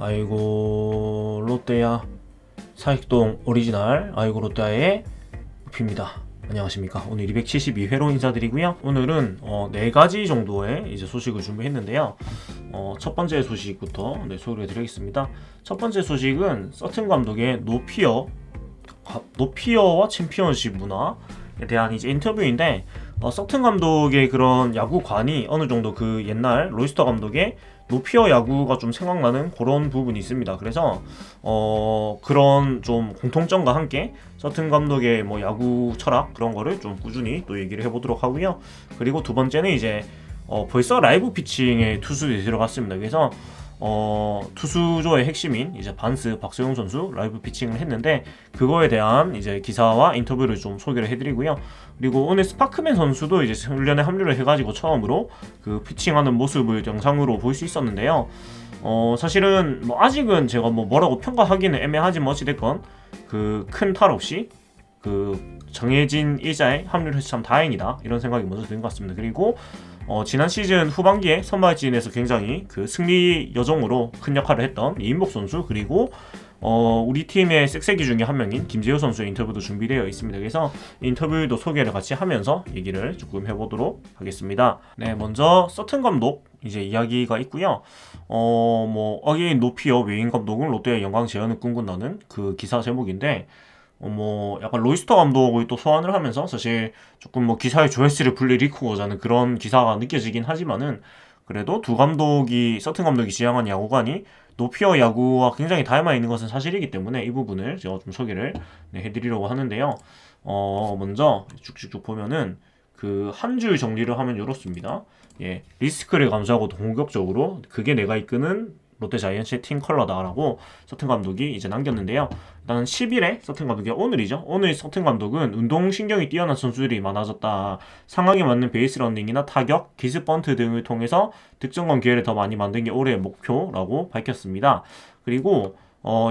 아이고 롯데야 사익동 오리지널 아이고 롯데야의 우피입니다. 안녕하십니까. 오늘 272회로 인사드리고요. 오늘은 4가지 정도의 이제 소식을 준비했는데요. 첫 번째 소식부터 소개해 드리겠습니다. 첫 번째 소식은 서튼 감독의 노피어와 챔피언십 문화에 대한 이제 인터뷰인데, 서튼 감독의 그런 야구관이 어느 정도 그 옛날 로이스터 감독의 노피어 야구가 좀 생각나는 그런 부분이 있습니다. 그래서 그런 좀 공통점과 함께 서튼 감독의 뭐 야구 철학 그런 거를 좀 꾸준히 또 얘기를 해보도록 하고요. 그리고 두 번째는 이제 벌써 라이브 피칭에 투수들이 들어갔습니다. 그래서 투수조의 핵심인 이제 반스 박소영 선수 라이브 피칭을 했는데, 그거에 대한 이제 기사와 인터뷰를 좀 소개를 해드리고요. 그리고 오늘 스파크맨 선수도 이제 훈련에 합류를 해가지고 처음으로 그 피칭하는 모습을 영상으로 볼 수 있었는데요. 사실은 뭐 아직은 제가 뭐라고 평가하기는 애매하지만 어찌됐건 그 큰 탈 없이 그 정해진 일자에 합류를 해서 참 다행이다, 이런 생각이 먼저 드는 것 같습니다. 그리고 지난 시즌 후반기에 선발진에서 굉장히 그 승리 여정으로 큰 역할을 했던 이인복 선수, 그리고 우리 팀의 색색이 중에 한 명인 김재호 선수의 인터뷰도 준비되어 있습니다. 그래서 인터뷰도 소개를 같이 하면서 얘기를 조금 해보도록 하겠습니다. 네, 먼저 서튼 감독 이제 이야기가 있고요. 어게인 노피어 외인 감독은 롯데의 영광 재현을 꿈꾼다는 그 기사 제목인데, 약간 로이스터 감독을 또 소환을 하면서 사실 조금 기사의 조회수를 불리일으키고자 하는 그런 기사가 느껴지긴 하지만은, 그래도 두 감독이, 서튼 감독이 지향한 야구관이 노피어 야구와 굉장히 닮아 있는 것은 사실이기 때문에 이 부분을 제가 좀 소개를 해드리려고 하는데요. 먼저 쭉쭉쭉 보면은 그 한 줄 정리를 하면 이렇습니다. 예, 리스크를 감수하고 공격적으로 그게 내가 이끄는 롯데 자이언츠의 팀 컬러다라고 서튼 감독이 이제 남겼는데요. 일단 10일에 서튼 감독이 오늘이죠. 오늘 서튼 감독은 운동신경이 뛰어난 선수들이 많아졌다. 상황에 맞는 베이스 런닝이나 타격, 기습 번트 등을 통해서 득점권 기회를 더 많이 만든 게 올해의 목표라고 밝혔습니다. 그리고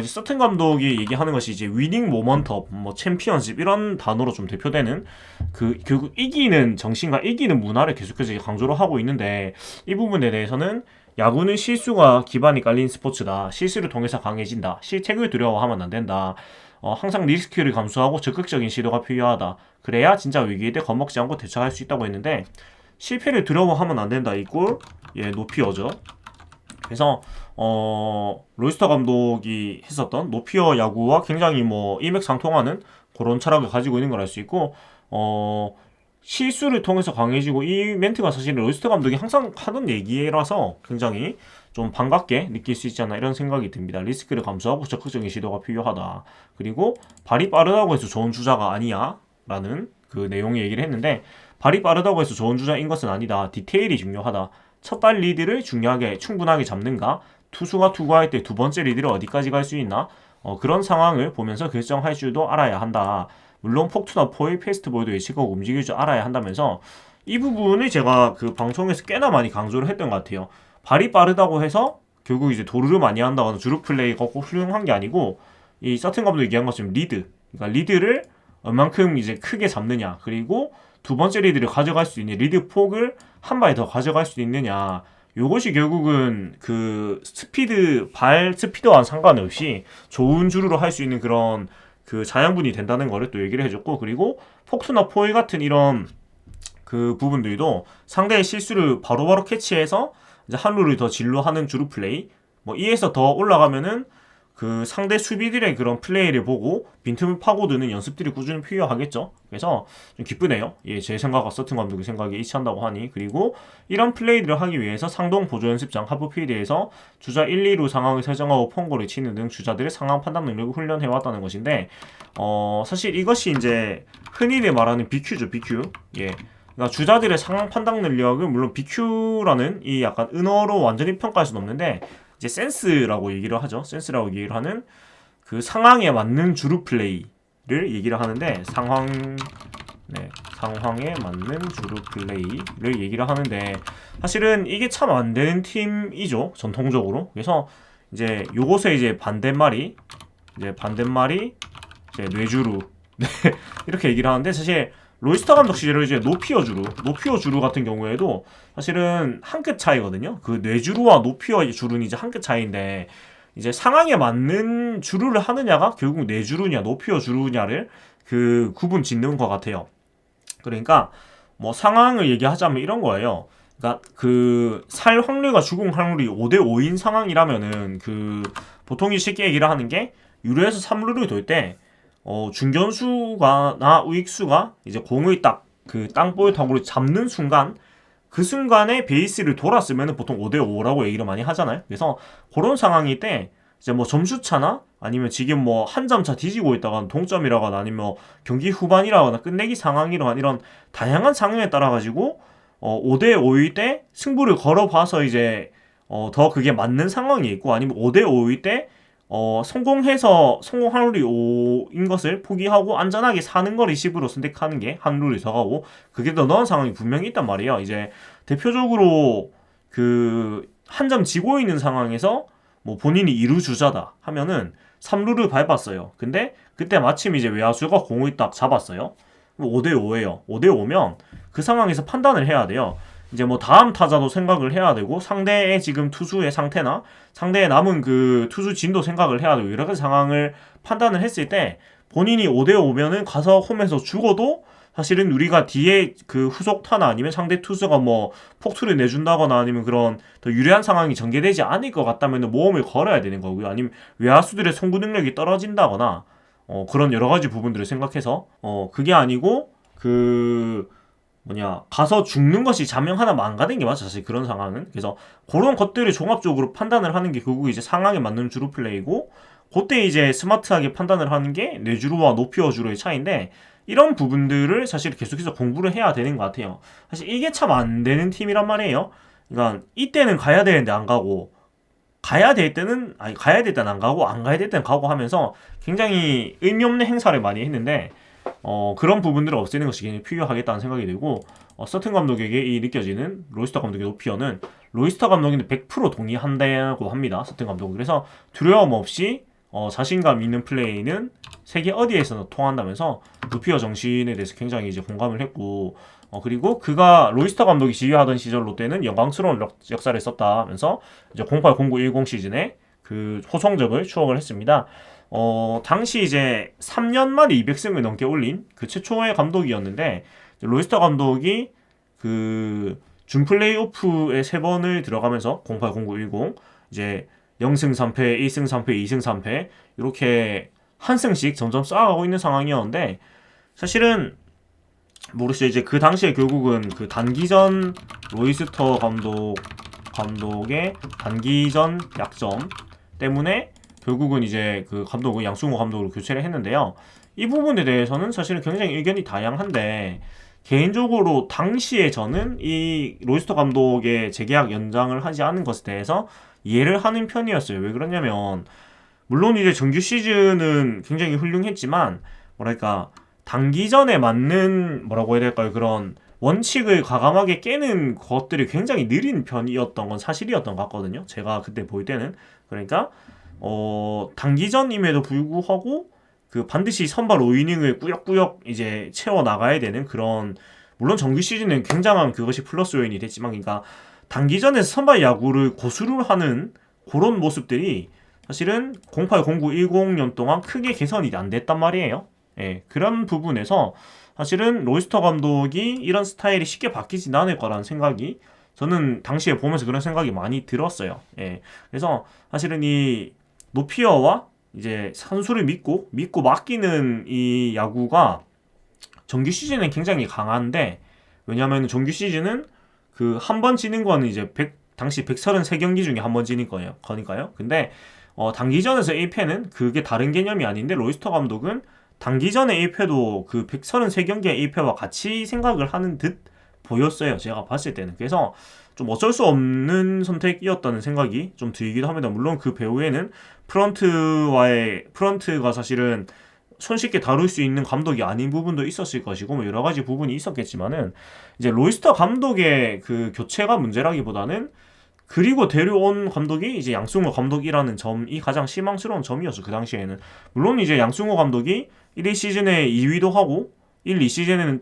이제 서튼 감독이 얘기하는 것이 이제 위닝 모먼텀, 챔피언십 이런 단어로 좀 대표되는 그 결국 이기는 정신과 이기는 문화를 계속해서 강조를 하고 있는데, 이 부분에 대해서는 야구는 실수가 기반이 깔린 스포츠다. 실수를 통해서 강해진다. 실책을 두려워하면 안 된다. 항상 리스크를 감수하고 적극적인 시도가 필요하다. 그래야 진짜 위기에 대해 겁먹지 않고 대처할 수 있다고 했는데, 실패를 두려워하면 안 된다. 이꼴 노피어죠. 그래서 로이스터 감독이 했었던 노피어 야구와 굉장히 일맥상통하는 그런 철학을 가지고 있는 걸 알 수 있고, 실수를 통해서 강해지고, 이 멘트가 사실 로이스터 감독이 항상 하던 얘기라서 굉장히 좀 반갑게 느낄 수 있지 않나, 이런 생각이 듭니다. 리스크를 감수하고 적극적인 시도가 필요하다. 그리고 발이 빠르다고 해서 좋은 주자가 아니야 라는 그 내용의 얘기를 했는데, 발이 빠르다고 해서 좋은 주자인 것은 아니다. 디테일이 중요하다. 첫 발 리드를 충분하게 잡는가, 투수가 투구할 때 두 번째 리드를 어디까지 갈 수 있나, 그런 상황을 보면서 결정할 줄도 알아야 한다. 물론 폭투나 포일, 패스트볼도 예측하고 움직일 줄 알아야 한다면서, 이 부분을 제가 그 방송에서 꽤나 많이 강조를 했던 것 같아요. 발이 빠르다고 해서 결국 이제 도루를 많이 한다거나 주루 플레이가 꼭 훌륭한 게 아니고, 이 서튼 감독이 얘기한 것처럼 그러니까 리드를 얼만큼 이제 크게 잡느냐, 그리고 두 번째 리드를 가져갈 수 있는 리드 폭을 한 발에 더 가져갈 수 있느냐, 요것이 결국은 그 발 스피드와는 상관없이 좋은 주루로 할 수 있는 그런 그 자양분이 된다는 거를 또 얘기를 해줬고, 그리고 폭투나 포일 같은 이런 그 부분들도 상대의 실수를 바로바로 캐치해서 이제 한 룰을 더 진로하는 주루 플레이, 이에서 더 올라가면은 그 상대 수비들의 그런 플레이를 보고 빈틈을 파고드는 연습들이 꾸준히 필요하겠죠. 그래서 좀 기쁘네요. 제 생각과 서튼 감독의 생각이 일치한다고 하니. 그리고 이런 플레이들을 하기 위해서 상동 보조연습장 하프필드에서 주자 1, 2루 상황을 설정하고 폰골을 치는 등 주자들의 상황 판단 능력을 훈련해왔다는 것인데, 사실 이것이 이제 흔히들 말하는 BQ죠, BQ. 그러니까 주자들의 상황 판단 능력은 물론 BQ라는 이 약간 은어로 완전히 평가할 수는 없는데, 이제 센스라고 얘기를 하죠. 센스라고 얘기를 하는 그 상황에 맞는 주루 플레이를 얘기를 하는데, 상황에 맞는 주루 플레이를 얘기를 하는데, 사실은 이게 참 안 되는 팀이죠, 전통적으로. 그래서 이제 요것에 이제 반대말이 이제 뇌주루 이렇게 얘기를 하는데, 사실 로이스터 감독 시절에 이제 노피어 주루 같은 경우에도 사실은 한 끗 차이거든요. 그 뇌주루와 노피어 주루는 이제 한 끗 차이인데, 이제 상황에 맞는 주루를 하느냐가 결국 내 주루냐 노피어 주루냐를 그 구분 짓는 것 같아요. 그러니까 뭐 상황을 얘기하자면 이런 거예요. 그러니까 그 살 확률과 죽을 확률이 5대 5인 상황이라면은 그 보통 쉽게 얘기를 하는 게 유료에서 3루를 돌 때 중견수가 나 우익수가 이제 공을 딱 그 땅볼 타구를 잡는 순간 그 순간에 베이스를 돌았으면 보통 5대5라고 얘기를 많이 하잖아요. 그래서 그런 상황일 때 이제 뭐 점수차나 아니면 지금 뭐 한 점 차 뒤지고 있다가 동점이라거나 아니면 뭐 경기 후반이라거나 끝내기 상황이라거나 이런 다양한 상황에 따라 가지고 5대5일 때 승부를 걸어봐서 이제 더 그게 맞는 상황이 있고 아니면 5대5일 때 성공해서 성공 확률이 5인 것을 포기하고 안전하게 사는 걸 리시브로 선택하는 게 확률이 더 가고 그게 더 나은 상황이 분명히 있단 말이에요. 이제 대표적으로 그 한 점 지고 있는 상황에서 뭐 본인이 2루 주자다 하면은 3루를 밟았어요. 근데 그때 마침 이제 외야수가 공을 딱 잡았어요. 5대5예요. 5대5면 그 상황에서 판단을 해야 돼요. 이제 뭐 다음 타자도 생각을 해야 되고 상대의 지금 투수의 상태나 상대의 남은 그 투수 진도 생각을 해야 되고 여러 가지 상황을 판단을 했을 때 본인이 5대5면은 가서 홈에서 죽어도 사실은 우리가 뒤에 그 후속 타나 아니면 상대 투수가 뭐 폭투를 내준다거나 아니면 그런 더 유리한 상황이 전개되지 않을 것 같다면 모험을 걸어야 되는 거고요. 아니면 외야수들의 송구 능력이 떨어진다거나 그런 여러 가지 부분들을 생각해서 그게 아니고 그 가서 죽는 것이 자명 하나 망가진 게 맞죠. 사실 그런 상황은. 그래서 그런 것들을 종합적으로 판단을 하는 게 결국 이제 상황에 맞는 주루 플레이고 그때 이제 스마트하게 판단을 하는 게 뇌주루와 노피어 주루의 차이인데 이런 부분들을 사실 계속해서 공부를 해야 되는 것 같아요. 사실 이게 참 안 되는 팀이란 말이에요. 그러니까 이때는 가야 되는데 안 가고 가야 될 때는 안 가고 안 가야 될 때는 가고 하면서 굉장히 의미 없는 행사를 많이 했는데 그런 부분들을 없애는 것이 굉장히 필요하겠다는 생각이 들고 서튼 감독에게 이 느껴지는 로이스터 감독의 노피어는 로이스터 감독에는 100% 동의한다고 합니다. 서튼 감독은. 그래서 두려움 없이 자신감 있는 플레이는 세계 어디에서나 통한다면서 노피어 정신에 대해서 굉장히 이제 공감을 했고 그리고 그가 로이스터 감독이 지휘하던 시절 롯데는 영광스러운 역사를 썼다면서 이제 08, 09, 10 시즌에 그 호성적을 추억을 했습니다. 당시 이제 3년 만에 200승을 넘게 올린 그 최초의 감독이었는데 로이스터 감독이 그 준 플레이오프에 3번을 들어가면서 08, 09, 10 이제 0승 3패, 1승 3패, 2승 3패 이렇게 한 승씩 점점 쌓아가고 있는 상황이었는데 사실은 모르겠어요. 이제 그 당시에 결국은 그 단기전 로이스터 감독의 단기전 약점 때문에 결국은 이제 그 감독을 양승호 감독으로 교체를 했는데요. 이 부분에 대해서는 사실은 굉장히 의견이 다양한데 개인적으로 당시에 저는 이 로이스터 감독의 재계약 연장을 하지 않은 것에 대해서 이해를 하는 편이었어요. 왜 그러냐면 물론 이제 정규 시즌은 굉장히 훌륭했지만 뭐랄까 단기전에 맞는 뭐라고 해야 될까요? 그런 원칙을 과감하게 깨는 것들이 굉장히 느린 편이었던 건 사실이었던 것 같거든요. 제가 그때 볼 때는. 그러니까 단기전임에도 불구하고 그 반드시 선발 5이닝을 꾸역꾸역 이제 채워 나가야 되는 그런 물론 정규 시즌은 굉장한 그것이 플러스 요인이 됐지만 그러니까 단기전에서 선발 야구를 고수를 하는 그런 모습들이 사실은 08, 09, 10년 동안 크게 개선이 안 됐단 말이에요. 예, 그런 부분에서 사실은 로이스터 감독이 이런 스타일이 쉽게 바뀌진 않을 거라는 생각이 저는 당시에 보면서 그런 생각이 많이 들었어요. 예, 그래서 사실은 이 노피어와 이제 선수를 믿고 맡기는 이 야구가 정규 시즌은 굉장히 강한데 왜냐하면 정규 시즌은 그 한 번 지는 거는 이제 당시 133경기 중에 한 번 지는 거예요. 그러니까요. 근데 단기전에서 1패는 그게 다른 개념이 아닌데 로이스터 감독은 단기전의 1패도 그 133경기의 1패와 같이 생각을 하는 듯 보였어요. 제가 봤을 때는. 그래서 좀 어쩔 수 없는 선택이었다는 생각이 좀 들기도 합니다. 물론 그 배후에는 프런트가 사실은 손쉽게 다룰 수 있는 감독이 아닌 부분도 있었을 것이고 뭐 여러 가지 부분이 있었겠지만은 이제 로이스터 감독의 그 교체가 문제라기보다는 그리고 데려온 감독이 이제 양승호 감독이라는 점이 가장 실망스러운 점이었어. 그 당시에는 물론 이제 양승호 감독이 1, 2시즌에 2위도 하고 1, 2시즌에는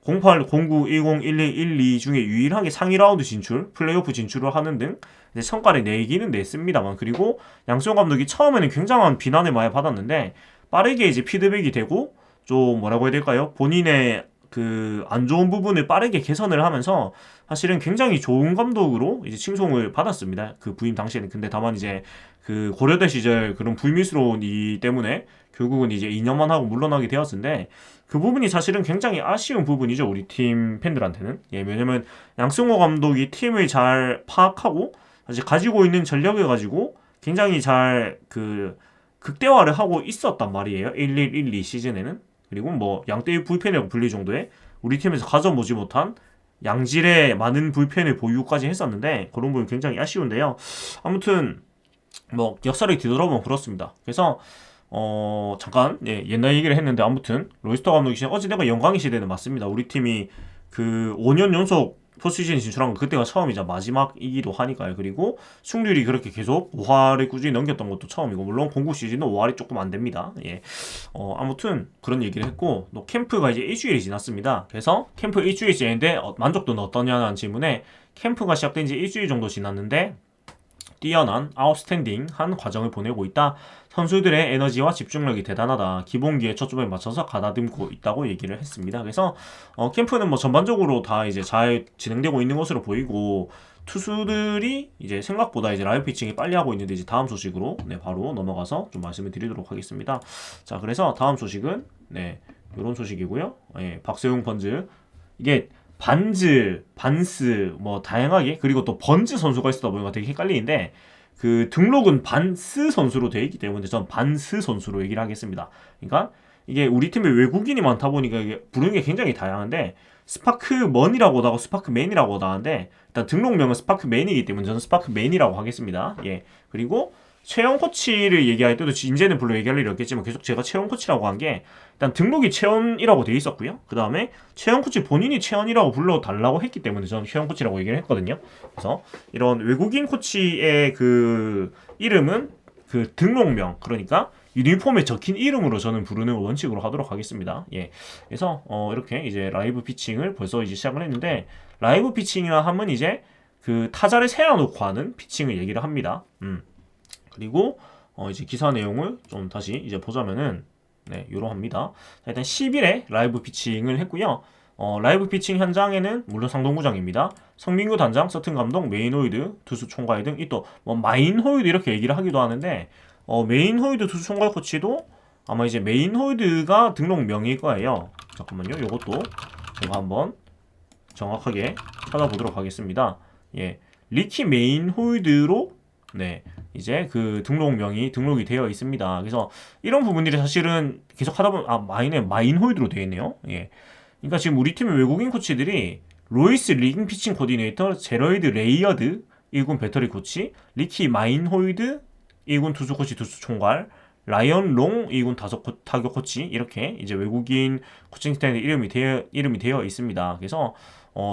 08, 09, 10, 11, 12 중에 유일하게 상위 라운드 진출, 플레이오프 진출을 하는 등 이제 성과를 내기는 냈습니다만, 그리고 양승호 감독이 처음에는 굉장한 비난을 많이 받았는데 빠르게 이제 피드백이 되고 좀 뭐라고 해야 될까요? 본인의 그 안 좋은 부분을 빠르게 개선을 하면서 사실은 굉장히 좋은 감독으로 이제 칭송을 받았습니다. 그 부임 당시에는. 근데 다만 이제 그 고려대 시절 그런 불미스러운 이 때문에 결국은 이제 2년만 하고 물러나게 되었는데, 그 부분이 사실은 굉장히 아쉬운 부분이죠, 우리 팀 팬들한테는. 예, 왜냐면 양승호 감독이 팀을 잘 파악하고 사실 가지고 있는 전력을 가지고 굉장히 잘 그 극대화를 하고 있었단 말이에요. 11-12 시즌에는. 그리고 뭐 양대의 불펜이라고 불릴 정도의 우리 팀에서 가져보지 못한 양질의 많은 불펜을 보유까지 했었는데, 그런 부분 굉장히 아쉬운데요. 아무튼 뭐 역사를 뒤돌아보면 그렇습니다. 그래서 잠깐 옛날 얘기를 했는데, 아무튼 로이스터 감독이 시절 어찌되건 영광의 시대는 맞습니다. 우리 팀이 그 5년 연속 포스트시즌 진출한 거 그때가 처음이자 마지막이기도 하니까요. 그리고 승률이 그렇게 계속 5할을 꾸준히 넘겼던 것도 처음이고, 물론 공구 시즌도 5할이 조금 안 됩니다. 예. 아무튼 그런 얘기를 했고, 또 캠프가 이제 일주일이 지났습니다. 그래서 캠프 일주일이 지났는데 만족도는 어떠냐는 질문에, 캠프가 시작된 지 일주일 정도 지났는데 뛰어난 아웃스탠딩한 과정을 보내고 있다. 선수들의 에너지와 집중력이 대단하다. 기본기에 초점을 맞춰서 가다듬고 있다고 얘기를 했습니다. 그래서 캠프는 뭐 전반적으로 다 이제 잘 진행되고 있는 것으로 보이고, 투수들이 이제 생각보다 이제 라이브 피칭이 빨리 하고 있는데, 이제 다음 소식으로 바로 넘어가서 좀 말씀을 드리도록 하겠습니다. 자, 그래서 다음 소식은 이런 소식이고요. 박세웅 번즈, 이게 반즈, 반스 뭐 다양하게, 그리고 또 번즈 선수가 있었다 보니까 되게 헷갈리는데, 그 등록은 반스 선수로 되어 있기 때문에 저는 반스 선수로 얘기를 하겠습니다. 그러니까 이게 우리 팀에 외국인이 많다 보니까 이게 부르는 게 굉장히 다양한데, 스파크먼이라고도 하고 스파크맨이라고도 하는데, 일단 등록명은 스파크맨이기 때문에 저는 스파크맨이라고 하겠습니다. 예. 그리고 최영 코치를 얘기할 때도 이제는 별로 얘기할 일이 없겠지만 계속 제가 최영 코치라고 한 게, 일단 등록이 최연이라고 되어 있었고요. 그 다음에 최영 코치 본인이 최연이라고 불러달라고 했기 때문에 저는 최영 코치라고 얘기를 했거든요. 그래서 이런 외국인 코치의 그 이름은 그 등록명, 그러니까 유니폼에 적힌 이름으로 저는 부르는 원칙으로 하도록 하겠습니다. 예. 그래서 이렇게 이제 라이브 피칭을 벌써 이제 시작을 했는데, 라이브 피칭이라 하면 이제 그 타자를 세워놓고 하는 피칭을 얘기를 합니다. 그리고 이제 기사 내용을 좀 다시 이제 보자면은 이러합니다. 일단 10일에 라이브 피칭을 했고요. 라이브 피칭 현장에는 물론 상동구장입니다. 성민규 단장, 서튼 감독, 메인호이드, 투수 총괄 등, 이 또 뭐 마인호이드 이렇게 얘기를 하기도 하는데, 메인호이드 투수 총괄 코치도 아마 이제 메인호이드가 등록명일 거예요. 잠깐만요. 이것도 제가 한번 정확하게 찾아보도록 하겠습니다. 예, 리키 메인호이드로 이제 그 등록이 되어 있습니다. 그래서 이런 부분들이 사실은 계속 하다 보면 마인호이드로 되어 있네요. 예. 그러니까 지금 우리 팀의 외국인 코치들이 로이스 리깅 피칭 코디네이터, 제러이드 레이어드 1군 배터리 코치, 리키 마인호이드 1군 투수 코치 투수 총괄, 라이언 롱 2군 타격 코치, 이렇게 이제 외국인 코칭 스태프의 이름이 되어 있습니다. 그래서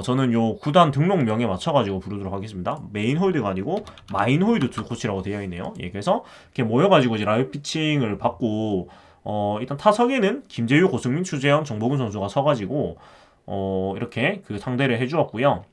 저는 요 구단 등록명에 맞춰가지고 부르도록 하겠습니다. 메인홀드가 아니고 마인홀드 투 코치라고 되어 있네요. 예, 그래서 이렇게 모여가지고 이제 라이브 피칭을 받고, 일단 타석에는 김재유, 고승민, 추재현, 정복은 선수가 서가지고 이렇게 그 상대를 해주었고요.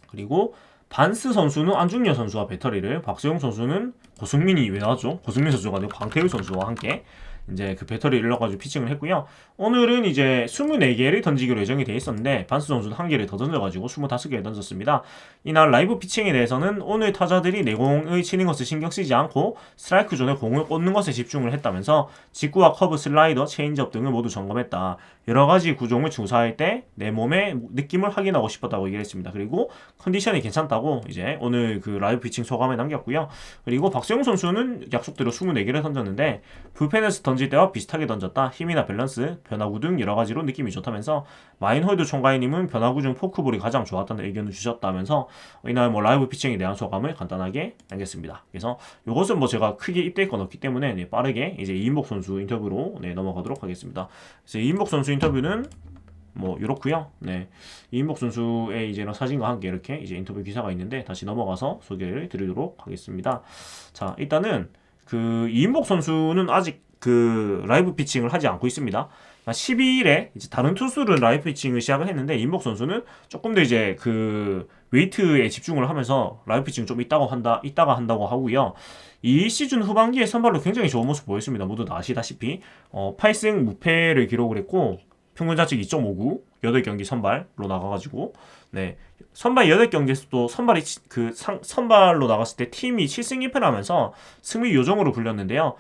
그리고 반스 선수는 안중열 선수와 배터리를, 박세용 선수는 고승민이 왜 나왔죠? 고승민 선수가 아니고 강태일 선수와 함께 이제 그 배터리를 넣어가지고 피칭을 했고요. 오늘은 이제 24개를 던지기로 예정이 돼 있었는데, 반스 선수는 1개를 더 던져가지고 25개를 던졌습니다. 이날 라이브 피칭에 대해서는 오늘 타자들이 내공을 치는 것을 신경 쓰지 않고 스트라이크 존에 공을 꽂는 것에 집중을 했다면서, 직구와 커브, 슬라이더, 체인지업 등을 모두 점검했다. 여러가지 구종을 주사할 때 내 몸의 느낌을 확인하고 싶었다고 얘기를 했습니다. 그리고 컨디션이 괜찮다고 이제 오늘 그 라이브 피칭 소감에 남겼고요. 그리고 박세용 선수는 약속대로 24개를 던졌는데, 불펜에서 던질 때와 비슷하게 던졌다. 힘이나 밸런스, 변화구 등 여러가지로 느낌이 좋다면서, 마인홀드 총괄님은 변화구 중 포크볼이 가장 좋았다는 의견을 주셨다면서 이날 뭐 라이브 피칭에 대한 소감을 간단하게 남겼습니다. 그래서 이것은 뭐 제가 크게 입대할 건 없기 때문에 빠르게 이제 이인복 선수 인터뷰로 넘어가도록 하겠습니다. 그래서 이인복 선수 인터뷰는 뭐 이렇고요. 이인복 선수의 이제 사진과 함께 이렇게 이제 인터뷰 기사가 있는데, 다시 넘어가서 소개를 드리도록 하겠습니다. 자, 일단은 그 이인복 선수는 아직 그 라이브 피칭을 하지 않고 있습니다. 12일에 이제 다른 투수들은 라이프 피칭을 시작을 했는데 이인복 선수는 조금 더 이제 그 웨이트에 집중을 하면서 라이프 피칭 좀 이따가 한다고 하고요. 이 시즌 후반기에 선발로 굉장히 좋은 모습 보였습니다. 모두 다 아시다시피 8승 무패를 기록을 했고 평균 자책 2.59 8경기 선발로 나가가지고 네 선발 8경기에서도 선발로 나갔을 때 팀이 7승 2패를 하면서 승리 요정으로 불렸는데요.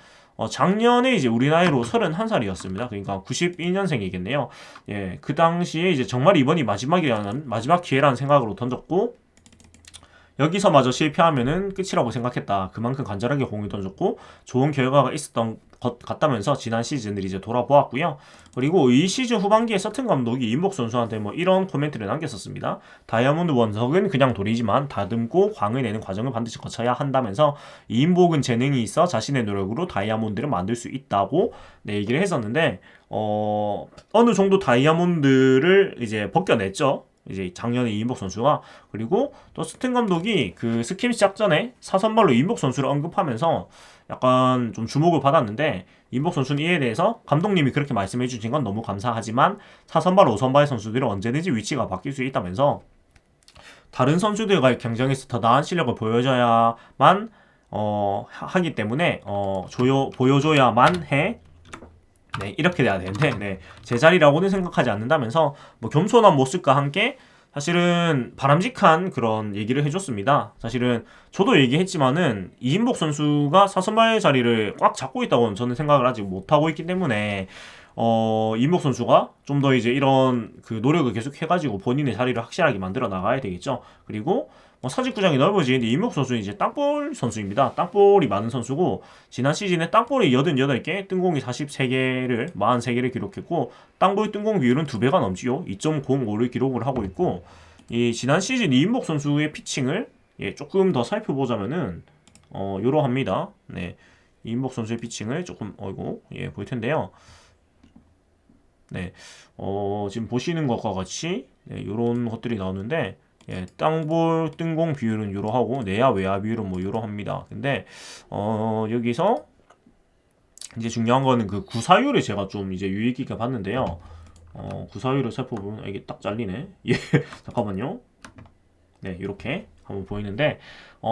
작년에 이제 우리 나이로 31살이었습니다. 그러니까 92년생이겠네요. 예, 그 당시에 이제 정말 이번이 마지막 기회라는 생각으로 던졌고 여기서마저 실패하면은 끝이라고 생각했다. 그만큼 간절하게 공을 던졌고 좋은 결과가 있었던 것 같다면서 지난 시즌을 이제 돌아보았고요. 그리고 이 시즌 후반기에 서튼 감독이 이인복 선수한테 뭐 이런 코멘트를 남겼었습니다. 다이아몬드 원석은 그냥 돌이지만 다듬고 광을 내는 과정을 반드시 거쳐야 한다면서 이인복은 재능이 있어 자신의 노력으로 다이아몬드를 만들 수 있다고 네, 얘기를 했었는데 어느 정도 다이아몬드를 이제 벗겨냈죠. 이제 작년에 이인복 선수가. 그리고 또 스튼 감독이 그 스킴 시작 전에 사선발로 이인복 선수를 언급하면서 약간 좀 주목을 받았는데 이인복 선수는 이에 대해서 감독님이 그렇게 말씀해 주신 건 너무 감사하지만 사선발, 5선발 선수들은 언제든지 위치가 바뀔 수 있다면서 다른 선수들과의 경쟁에서 더 나은 실력을 보여줘야만 하기 때문에 보여줘야만 해. 네, 이렇게 돼야 되는데, 네, 제 자리라고는 생각하지 않는다면서, 뭐, 겸손한 모습과 함께, 사실은 바람직한 그런 얘기를 해줬습니다. 사실은, 저도 얘기했지만은, 이인복 선수가 사선발 자리를 꽉 잡고 있다고는 저는 생각을 아직 못하고 있기 때문에, 이인복 선수가 좀 더 이제 이런 그 노력을 계속 해가지고 본인의 자리를 확실하게 만들어 나가야 되겠죠. 그리고, 사직구장이 넓어지는데 이인복 선수는 이제 땅볼 선수입니다. 땅볼이 많은 선수고 지난 시즌에 땅볼이 88개, 뜬공이 43개를 기록했고 땅볼 뜬공 비율은 2배가 넘지요. 2.05를 기록을 하고 있고 이 지난 시즌 이인복 선수의 피칭을 조금 더 살펴보자면은 요러합니다. 네. 이인복 선수의 피칭을 조금 보일 텐데요. 네. 지금 보시는 것과 같이 요런 것들이 나오는데 땅볼 뜬공 비율은 요러하고 내야 외야 비율은 뭐 요러합니다. 근데 여기서 이제 중요한 거는 그 구사율을 제가 좀 이제 유의 있게 봤는데요. 구사율을 살펴보면 이게 딱 잘리네. 예, 잠깐만요. 네, 이렇게 한번 보이는데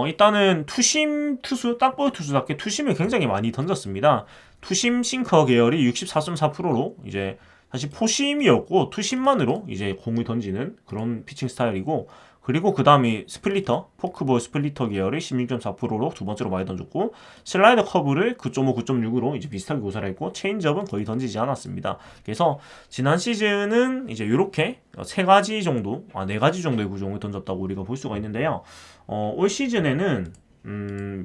일단은 투심 투수 땅볼 투수답게 투심을 굉장히 많이 던졌습니다. 투심 싱커 계열이 64.4%로 이제 사실 포심이었고 투심만으로 이제 공을 던지는 그런 피칭 스타일이고 그리고 그 다음이 스플리터 포크볼 스플리터 계열을 16.4%로 두 번째로 많이 던졌고 슬라이더 커브를 9.5, 9.6으로 이제 비슷하게 고사를 했고 체인지업은 거의 던지지 않았습니다. 그래서 지난 시즌은 이제 이렇게 네 가지 정도의 구종을 던졌다고 우리가 볼 수가 있는데요. 올 시즌에는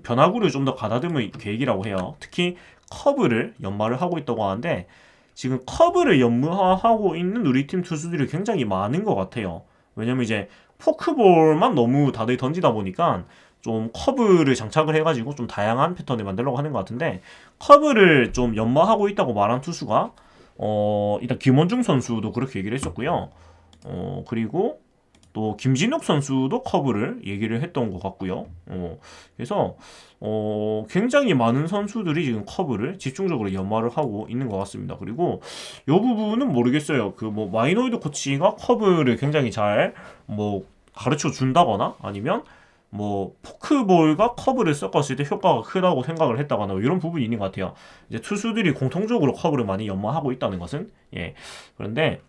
변화구를 좀 더 가다듬을 계획이라고 해요. 특히 커브를 연마를 하고 있다고 하는데 지금 커브를 연마하고 있는 우리 팀 투수들이 굉장히 많은 것 같아요. 왜냐면 이제 포크볼만 너무 다들 던지다 보니까 좀 커브를 장착을 해가지고 좀 다양한 패턴을 만들려고 하는 것 같은데 커브를 좀 연마하고 있다고 말한 투수가 일단 김원중 선수도 그렇게 얘기를 했었고요. 그리고 또 김진욱 선수도 커브를 얘기를 했던 것 같고요. 그래서 굉장히 많은 선수들이 지금 커브를 집중적으로 연마를 하고 있는 것 같습니다. 그리고 이 부분은 모르겠어요. 그 뭐 마이노이드 코치가 커브를 굉장히 잘 뭐 가르쳐 준다거나 아니면 뭐 포크볼과 커브를 섞었을 때 효과가 크다고 생각을 했다거나 뭐 이런 부분이 있는 것 같아요. 이제 투수들이 공통적으로 커브를 많이 연마하고 있다는 것은 그런데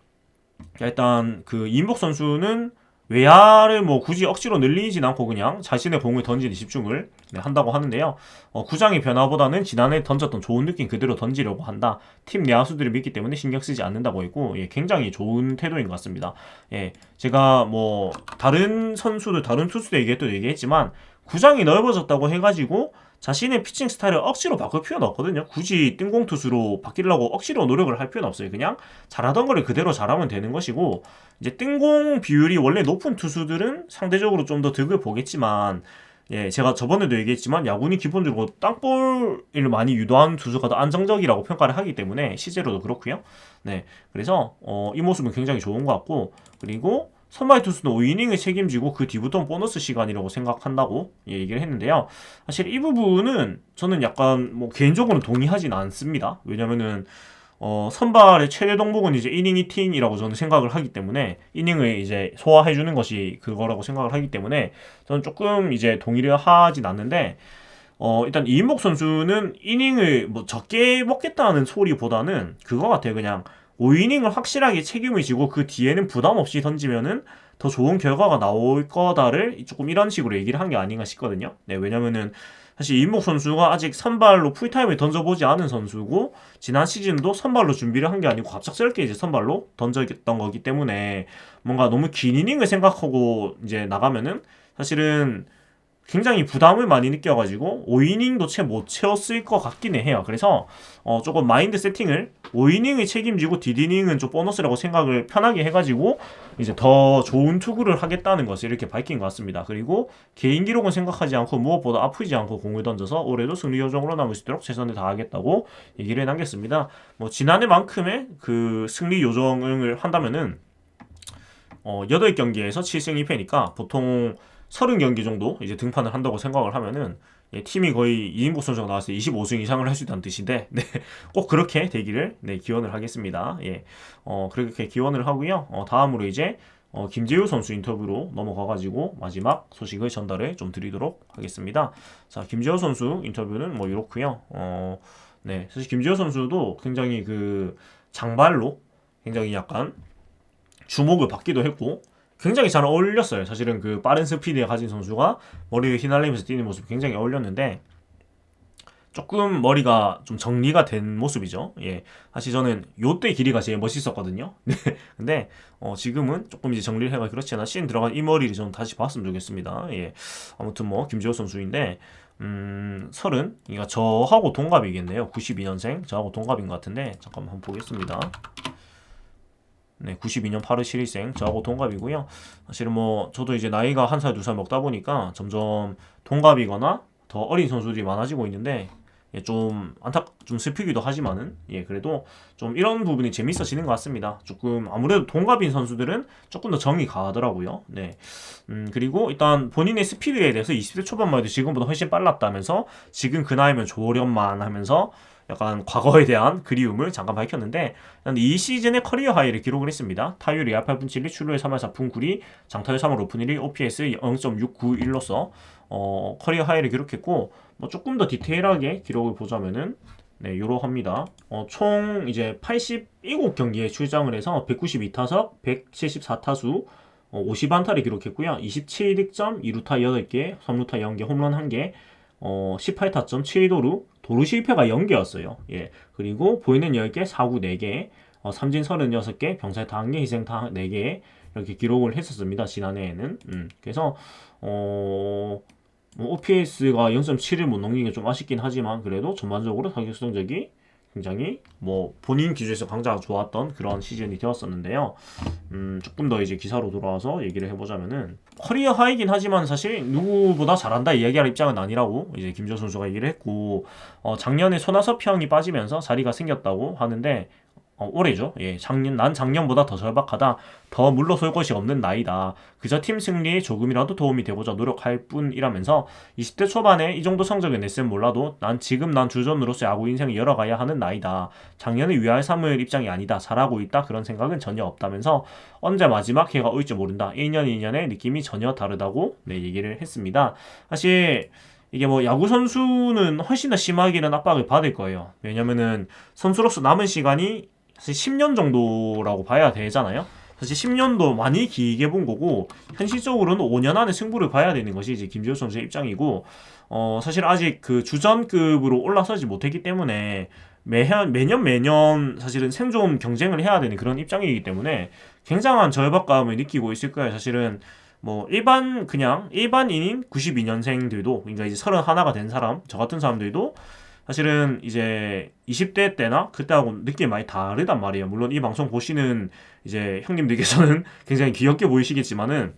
일단 그 이인복 선수는 외야를 뭐 굳이 억지로 늘리진 않고 그냥 자신의 공을 던지는 집중을 한다고 하는데요. 구장의 변화보다는 지난해 던졌던 좋은 느낌 그대로 던지려고 한다. 팀 내야수들을 믿기 때문에 신경 쓰지 않는다고 했고 굉장히 좋은 태도인 것 같습니다. 제가 뭐 다른 투수들 얘기했지만 구장이 넓어졌다고 해가지고 자신의 피칭 스타일을 억지로 바꿀 필요는 없거든요. 굳이 뜬공 투수로 바뀌려고 억지로 노력을 할 필요는 없어요. 그냥 잘하던 거를 그대로 잘하면 되는 것이고 이제 뜬공 비율이 원래 높은 투수들은 상대적으로 좀 더 득을 보겠지만 제가 저번에도 얘기했지만 야구는 기본적으로 땅볼을 많이 유도하는 투수가 더 안정적이라고 평가를 하기 때문에 실제로도 그렇고요. 그래서 이 모습은 굉장히 좋은 것 같고 그리고 선발 투수는 5이닝을 책임지고 그 뒤부터는 보너스 시간이라고 생각한다고 얘기를 했는데요. 사실 이 부분은 저는 약간 뭐 개인적으로는 동의하진 않습니다. 왜냐면은 선발의 최대 덕목은 이제 이닝 히팅이라고 저는 생각을 하기 때문에 이닝을 이제 소화해주는 것이 그거라고 생각을 하기 때문에 저는 조금 이제 동의를 하진 않는데 일단 이인복 선수는 이닝을 뭐 적게 먹겠다는 소리보다는 그거 같아요. 그냥 5이닝을 확실하게 책임을 지고 그 뒤에는 부담 없이 던지면은 더 좋은 결과가 나올 거다를 조금 이런 식으로 얘기를 한 게 아닌가 싶거든요. 네, 왜냐면은 사실 이인복 선수가 아직 선발로 풀타임을 던져보지 않은 선수고 지난 시즌도 선발로 준비를 한 게 아니고 갑작스럽게 이제 선발로 던졌던 거기 때문에 뭔가 너무 긴 이닝을 생각하고 이제 나가면은 사실은 굉장히 부담을 많이 느껴가지고 5이닝도 채 못 채웠을 것 같기는 해요. 그래서 조금 마인드 세팅을 5이닝을 책임지고 뒷이닝은 좀 보너스라고 생각을 편하게 해가지고 이제 더 좋은 투구를 하겠다는 것을 이렇게 밝힌 것 같습니다. 그리고 개인 기록은 생각하지 않고 무엇보다 아프지 않고 공을 던져서 올해도 승리 요정으로 남을 수 있도록 최선을 다하겠다고 얘기를 남겼습니다. 뭐 지난해만큼의 그 승리 요정을 한다면은 8경기에서 7승 2패니까 보통 30경기 정도 이제 등판을 한다고 생각을 하면은 팀이 거의 이인복 선수가 나왔을 때 25승 이상을 할 수 있다는 뜻인데 네, 꼭 그렇게 되기를 기원을 하겠습니다. 예, 그렇게 기원을 하고요. 다음으로 이제 김재우 선수 인터뷰로 넘어가가지고 마지막 소식을 전달해 좀 드리도록 하겠습니다. 자, 김재우 선수 인터뷰는 뭐 이렇고요. 네, 사실 김재우 선수도 굉장히 그 장발로 굉장히 약간 주목을 받기도 했고 굉장히 잘 어울렸어요. 사실은 그 빠른 스피드에 가진 선수가 머리를 휘날리면서 뛰는 모습이 굉장히 어울렸는데 조금 머리가 좀 정리가 된 모습이죠. 예. 사실 저는 요때 길이가 제일 멋있었거든요. 네. 근데 지금은 조금 이제 정리를 해가 그렇지 않아 시즌 들어간 이 머리를 좀 다시 봤으면 좋겠습니다. 예. 아무튼 뭐 김지호 선수인데 30, 그러니까 저하고 동갑이겠네요. 92년생 저하고 동갑인 것 같은데 잠깐만 한번 보겠습니다. 네, 92년 8월 7일생 저하고 동갑이고요. 사실은 뭐 저도 이제 나이가 한 살 두 살 먹다 보니까 점점 동갑이거나 더 어린 선수들이 많아지고 있는데 좀 슬프기도 하지만은 그래도 좀 이런 부분이 재밌어지는 것 같습니다. 조금 아무래도 동갑인 선수들은 조금 더 정이 가더라고요. 네. 그리고 일단 본인의 스피드에 대해서 20대 초반만 해도 지금보다 훨씬 빨랐다면서 지금 그 나이면 조련만 하면서 약간 과거에 대한 그리움을 잠깐 밝혔는데 이 시즌에 커리어 하이를 기록을 했습니다. 타율 2할 8분 7리, 출루율 3할 4푼 9리, 장타율 3할 5푼 1리, OPS 0.691로서 커리어 하이를 기록했고 뭐 조금 더 디테일하게 기록을 보자면은 이러합니다. 총 이제 87경기에 출장을 해서 192타석, 174타수, 50안타를 기록했고요. 27득점, 2루타 8개, 3루타 0개, 홈런 1개, 18타점, 7도루, 도루 실패가 0개였어요. 예. 그리고 보이는 10개, 사구 4개, 삼진 36개, 병살타 1개, 희생타 4개 이렇게 기록을 했었습니다. 지난해에는. 그래서 OPS가 0.7을 못 넘긴 게 좀 아쉽긴 하지만 그래도 전반적으로 타격 수정적이 굉장히 뭐 본인 기준에서 강자가 좋았던 그런 시즌이 되었었는데요. 조금 더 이제 기사로 돌아와서 얘기를 해보자면은 커리어 하이긴 하지만 사실 누구보다 잘한다 이야기할 입장은 아니라고 이제 김지호 선수가 얘기를 했고 작년에 손아섭 형이 빠지면서 자리가 생겼다고 하는데 올해죠. 예, 난 작년보다 더 절박하다. 더 물러설 것이 없는 나이다. 그저 팀 승리에 조금이라도 도움이 되고자 노력할 뿐이라면서 20대 초반에 이 정도 성적을 냈으면 몰라도 난 주전으로서 야구 인생을 열어가야 하는 나이다. 작년에 위할 삼을 입장이 아니다. 잘하고 있다. 그런 생각은 전혀 없다면서 언제 마지막 해가 올지 모른다. 1년 2년의 느낌이 전혀 다르다고 얘기를 했습니다. 사실 이게 뭐 야구 선수는 훨씬 더 심하게는 압박을 받을 거예요. 왜냐면은 선수로서 남은 시간이 사실 10년 정도라고 봐야 되잖아요. 사실 10년도 많이 길게 본 거고 현실적으로는 5년 안에 승부를 봐야 되는 것이 이제 김지호 선수의 입장이고 사실 아직 그 주전급으로 올라서지 못했기 때문에 매년 사실은 생존 경쟁을 해야 되는 그런 입장이기 때문에 굉장한 절박감을 느끼고 있을 거예요. 사실은 뭐 일반인인 92년생들도 그러니까 이제 31가 된 사람 저 같은 사람들도 사실은 이제 20대 때나 그때하고 느낌이 많이 다르단 말이에요. 물론 이 방송 보시는 이제 형님들께서는 굉장히 귀엽게 보이시겠지만은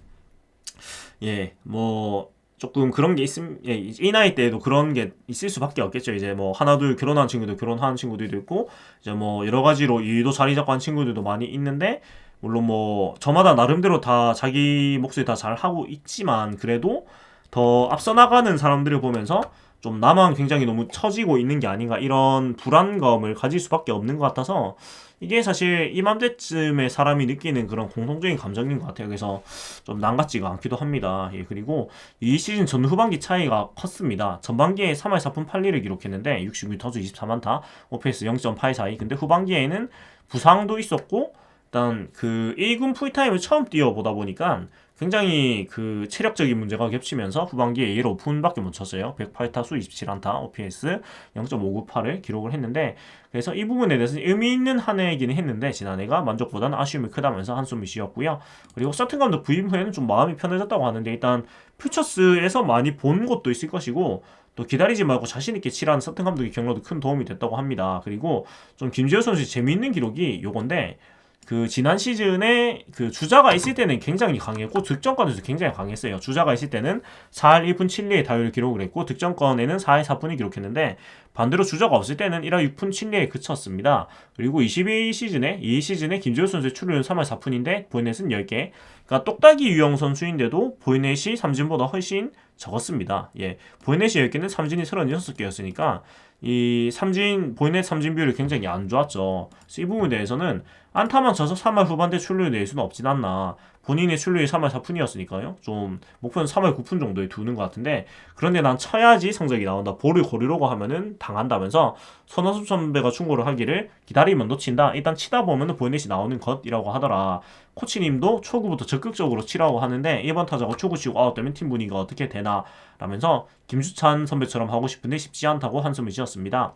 뭐 조금 그런 게 이 나이 때에도 그런 게 있을 수밖에 없겠죠. 이제 뭐 하나둘 결혼한 친구들, 결혼한 친구들도 있고 이제 뭐 여러 가지로 일도 자리 잡고 한 친구들도 많이 있는데 물론 뭐 저마다 나름대로 다 자기 몫을 다 잘 하고 있지만 그래도 더 앞서 나가는 사람들을 보면서 좀 나만 굉장히 너무 처지고 있는 게 아닌가 이런 불안감을 가질 수밖에 없는 것 같아서 이게 사실 이맘때쯤에 사람이 느끼는 그런 공통적인 감정인 것 같아요. 그래서 좀 난 같지가 않기도 합니다. 예, 그리고 이 시즌 전 후반기 차이가 컸습니다. 전반기에 3할 4푼 8리를 기록했는데 66타수 24만타, OPS 0.82. 근데 후반기에는 부상도 있었고 일단 그 1군 풀타임을 처음 뛰어보다 보니까 굉장히 그 체력적인 문제가 겹치면서 후반기에 1 5푼밖에 못 쳤어요. 108타수 27안타, OPS 0.598을 기록을 했는데 그래서 이 부분에 대해서 의미 있는 한 해이기는 했는데 지난해가 만족보다는 아쉬움이 크다면서 한숨이 쉬었고요. 그리고 서튼 감독 부임 후에는 좀 마음이 편해졌다고 하는데 일단 퓨처스에서 많이 본 것도 있을 것이고 또 기다리지 말고 자신있게 치라는 서튼 감독의 경로도 큰 도움이 됐다고 합니다. 그리고 좀 김지호 선수의 재미있는 기록이 요건데 그 지난 시즌에 그 주자가 있을 때는 굉장히 강했고 득점권에서 굉장히 강했어요. 주자가 있을 때는 4할 1푼 7리의 다율을 기록을 했고 득점권에는 4할 4푼을 기록했는데 반대로 주자가 없을 때는 1할 6푼 7리에 그쳤습니다. 그리고 22시즌에 이 시즌에 김지호 선수의 출루율은 3할 4푼인데 보이넷은 10개. 그러니까 똑딱이 유형 선수인데도 보이넷이 삼진보다 훨씬 적었습니다. 예, 보이넷이 10개는 삼진이 36개였으니까 이 삼진 보이넷 삼진 비율이 굉장히 안 좋았죠. 그래서 이 부분에 대해서는 안타만 쳐서 3할 후반대 출루를 낼 수는 없진 않나. 본인의 출루율이 3할 4푼이었으니까요. 좀 목표는 3할 9푼 정도에 두는 것 같은데 그런데 난 쳐야지 성적이 나온다. 볼을 고르려고 하면은 당한다면서 손아섭 선배가 충고를 하기를 기다리면 놓친다. 일단 치다 보면은 보이넷이 나오는 것이라고 하더라. 코치님도 초구부터 적극적으로 치라고 하는데 1번 타자가 초구 치고 아웃되면 팀 분위기가 어떻게 되나 라면서 김주찬 선배처럼 하고 싶은데 쉽지 않다고 한숨을 지었습니다.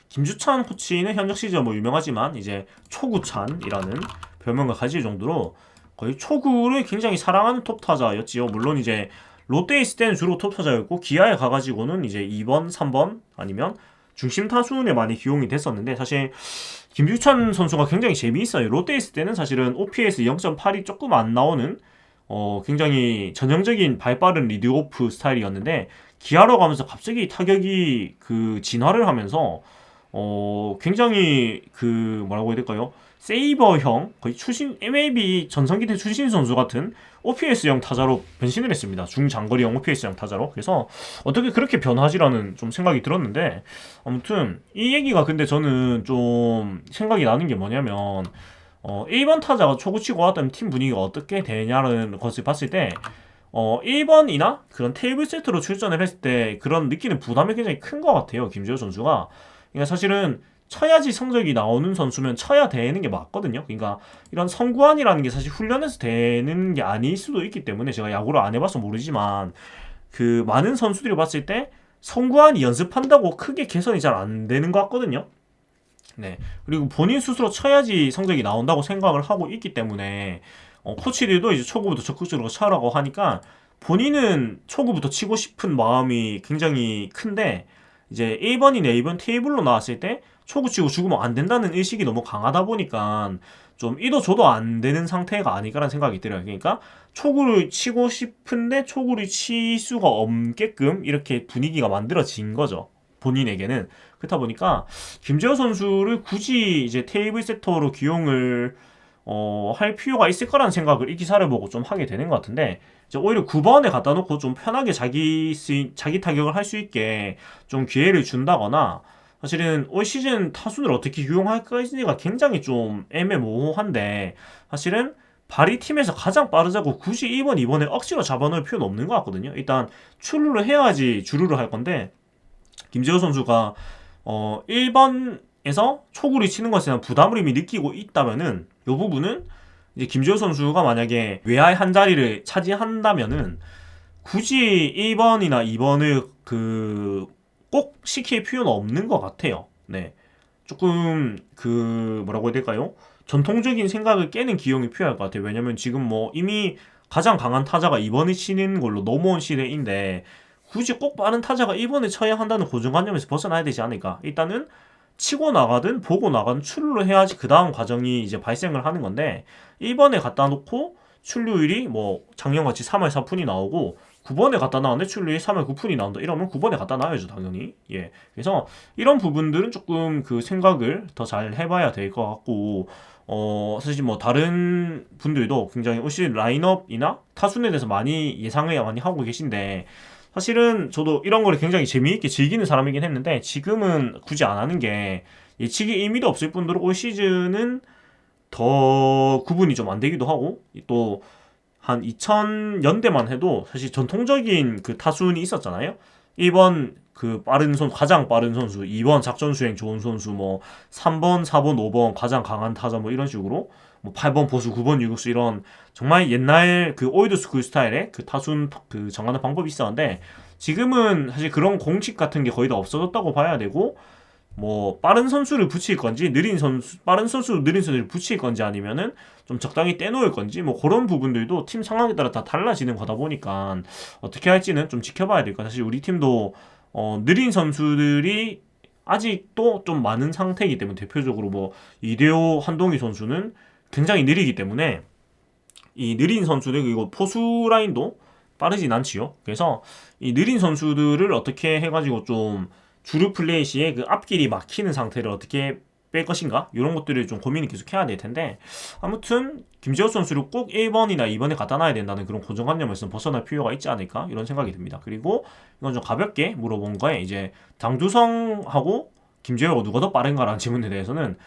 김주찬 코치는 현역 시절 뭐 유명하지만 이제 초구찬이라는 별명을 가질 정도로 거의 초구를 굉장히 사랑하는 톱타자였지요. 물론 이제 롯데에 있을 때는 주로 톱타자였고 기아에 가가지고는 이제 2번, 3번 아니면 중심 타순에 많이 기용이 됐었는데 사실 김주찬 선수가 굉장히 재미있어요. 롯데에 있을 때는 사실은 OPS 0.8이 조금 안 나오는 굉장히 전형적인 발빠른 리드오프 스타일이었는데 기아로 가면서 갑자기 타격이 그 진화를 하면서 굉장히 그 뭐라고 해야 될까요? 세이버형 거의 출신 MLB 전성기대 출신 선수 같은 OPS형 타자로 변신을 했습니다. 중장거리형 OPS형 타자로. 그래서 어떻게 그렇게 변하지라는 좀 생각이 들었는데 아무튼 이 얘기가 근데 저는 좀 생각이 나는 게 뭐냐면 1번 타자가 초구치고 왔다면 팀 분위기가 어떻게 되냐는 것을 봤을 때 1번이나 그런 테이블 세트로 출전을 했을 때 그런 느끼는 부담이 굉장히 큰 것 같아요. 김지호 선수가. 그러니까 사실은 쳐야지 성적이 나오는 선수면 쳐야 되는 게 맞거든요. 그러니까 이런 선구안이라는 게 사실 훈련에서 되는 게 아닐 수도 있기 때문에 제가 야구를 안 해봐서 모르지만 그 많은 선수들이 봤을 때 선구안이 연습한다고 크게 개선이 잘 안 되는 것 같거든요. 네. 그리고 본인 스스로 쳐야지 성적이 나온다고 생각을 하고 있기 때문에 코치들도 이제 초구부터 적극적으로 쳐라고 하니까 본인은 초구부터 치고 싶은 마음이 굉장히 큰데 이제 1번이나 2번 테이블로 나왔을 때 초구 치고 죽으면 안 된다는 의식이 너무 강하다 보니까 좀 이도 저도 안 되는 상태가 아닐까라는 생각이 들어요. 그러니까 초구를 치고 싶은데 초구를 칠 수가 없게끔 이렇게 분위기가 만들어진 거죠. 본인에게는. 그렇다 보니까 김재호 선수를 굳이 이제 테이블 세터로 기용을 할 필요가 있을 거라는 생각을 이 기사를 보고 좀 하게 되는 것 같은데 이제 오히려 9번에 갖다 놓고 좀 편하게 자기 타격을 할 수 있게 좀 기회를 준다거나 사실은 올 시즌 타순을 어떻게 유용할까지가 굉장히 좀 애매모호한데 사실은 발이 팀에서 가장 빠르자고 굳이 1번, 2번에 억지로 잡아놓을 필요는 없는 것 같거든요. 일단 출루를 해야지 주루를 할 건데 김재호 선수가 1번에서 초구를 치는 것에 대한 부담을 이미 느끼고 있다면은 이 부분은 이제 김재호 선수가 만약에 외야의 한 자리를 차지한다면은 굳이 1번이나 2번을 꼭 시킬 필요는 없는 것 같아요. 네. 조금 뭐라고 해야 될까요? 전통적인 생각을 깨는 기용이 필요할 것 같아요. 왜냐면 지금 뭐 이미 가장 강한 타자가 2번을 치는 걸로 넘어온 시대인데 굳이 꼭 빠른 타자가 1번을 쳐야 한다는 고정관념에서 벗어나야 되지 않을까? 일단은 치고 나가든 보고 나가든 출루를 해야지 그 다음 과정이 이제 발생을 하는 건데 1번에 갖다 놓고 출루율이 뭐 작년같이 3할 4푼이 나오고 9번에 갖다 놨는데 출루율이 3할 9푼이 나온다 이러면 9번에 갖다 놔야죠 당연히. 예. 그래서 이런 부분들은 조금 그 생각을 더 잘 해봐야 될 것 같고 사실 뭐 다른 분들도 굉장히 올 시즌 라인업이나 타순에 대해서 많이 예상을 많이 하고 계신데 사실은 저도 이런 거를 굉장히 재미있게 즐기는 사람이긴 했는데 지금은 굳이 안 하는 게 예측의 의미도 없을 뿐더러 올 시즌은 더 구분이 좀 안 되기도 하고 또 한 2000년대만 해도 사실 전통적인 그 타순이 있었잖아요. 1번 그 가장 빠른 선수, 2번 작전 수행 좋은 선수, 뭐 3번, 4번, 5번 가장 강한 타자 뭐 이런 식으로 뭐 8번 보수, 9번 유격수 이런 정말 옛날 그 올드 스쿨 스타일의 그 타순 그 정하는 방법이 있었는데 지금은 사실 그런 공식 같은 게 거의 다 없어졌다고 봐야 되고 뭐 빠른 선수를 붙일 건지 빠른 선수 느린 선수를 붙일 건지 아니면은 좀 적당히 떼놓을 건지 뭐 그런 부분들도 팀 상황에 따라 다 달라지는 거다 보니까 어떻게 할지는 좀 지켜봐야 될 것 같아요. 사실 우리 팀도 느린 선수들이 아직도 좀 많은 상태이기 때문에 대표적으로 뭐 이대호 한동희 선수는 굉장히 느리기 때문에 이 느린 선수들 그리고 포수 라인도 빠르진 않지요. 그래서 이 느린 선수들을 어떻게 해가지고 좀 주루 플레이 시에 그 앞길이 막히는 상태를 어떻게 뺄 것인가 이런 것들을 좀 고민을 계속 해야 될 텐데 아무튼 김재호 선수를 꼭 1번이나 2번에 갖다 놔야 된다는 그런 고정관념에서 벗어날 필요가 있지 않을까 이런 생각이 듭니다. 그리고 이건 좀 가볍게 물어본 거에 이제 장두성하고 김재호가 누가 더 빠른가라는 질문에 대해서는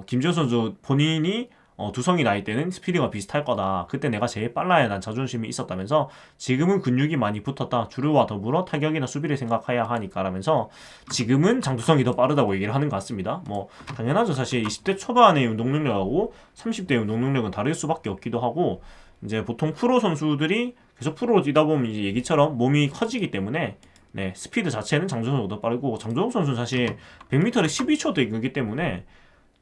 김재호 선수 본인이 두성이 나이 때는 스피드가 비슷할 거다. 그때 내가 제일 빨라야 난 자존심이 있었다면서 지금은 근육이 많이 붙었다. 주루와 더불어 타격이나 수비를 생각해야 하니까 라면서 지금은 장두성이 더 빠르다고 얘기를 하는 것 같습니다. 뭐 당연하죠. 사실 20대 초반의 운동 능력하고 30대 운동 능력은 다를 수밖에 없기도 하고 이제 보통 프로 선수들이 계속 프로로 뛰다 보면 이제 얘기처럼 몸이 커지기 때문에 네, 스피드 자체는 장두성보다 빠르고 장두성 선수는 사실 100m를 12초도 이기기 때문에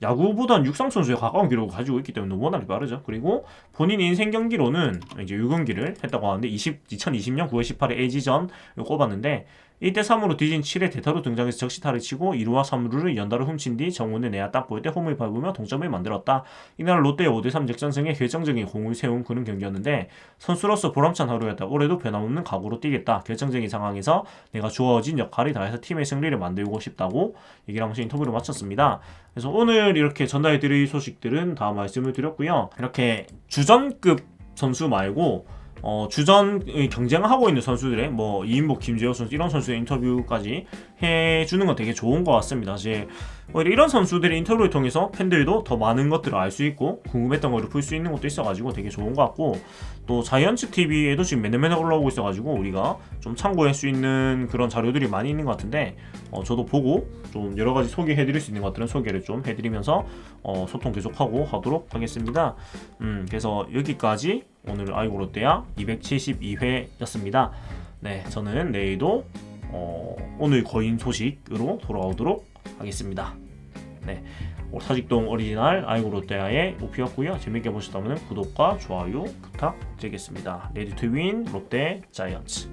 야구보단 육상 선수에 가까운 기록을 가지고 있기 때문에 워낙 빠르죠. 그리고 본인 인생 경기로는 이제 6경기를 했다고 하는데 2020년 9월 18일 LG전 꼽았는데 1대3으로 뒤진 7회 대타로 등장해서 적시타를 치고 2루와 3루를 연달아 훔친 뒤 정훈의 내야 딱 보일 때 홈을 밟으며 동점을 만들었다. 이날 롯데의 5대3 역전승에 결정적인 공을 세운 그런 경기였는데 선수로서 보람찬 하루였다. 올해도 변함없는 각오로 뛰겠다. 결정적인 상황에서 내가 주어진 역할을 다해서 팀의 승리를 만들고 싶다고 얘기를 하면서 인터뷰를 마쳤습니다. 그래서 오늘 이렇게 전달해드릴 소식들은 다 말씀을 드렸고요. 이렇게 주전급 선수 말고 주전의 경쟁하고 있는 선수들의 뭐 이인복, 김재호 선수 이런 선수의 인터뷰까지 해주는 건 되게 좋은 것 같습니다. 사실 이런 선수들의 인터뷰를 통해서 팬들도 더 많은 것들을 알 수 있고 궁금했던 거를 풀 수 있는 것도 있어가지고 되게 좋은 것 같고 또 자이언츠 TV에도 지금 매년 올라오고 있어가지고 우리가 좀 참고할 수 있는 그런 자료들이 많이 있는 것 같은데 저도 보고 좀 여러 가지 소개해드릴 수 있는 것들은 소개를 좀 해드리면서 소통 계속하고 하도록 하겠습니다. 그래서 여기까지 오늘 아이고 롯데야 272회였습니다. 네, 저는 내일도 오늘 거인 소식으로 돌아오도록 하겠습니다. 네, 사직동 오리지널 아이고 롯데야의 오피였고요. 재밌게 보셨다면 구독과 좋아요 부탁드리겠습니다. 레디 투 윈 롯데 자이언츠.